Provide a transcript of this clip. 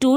2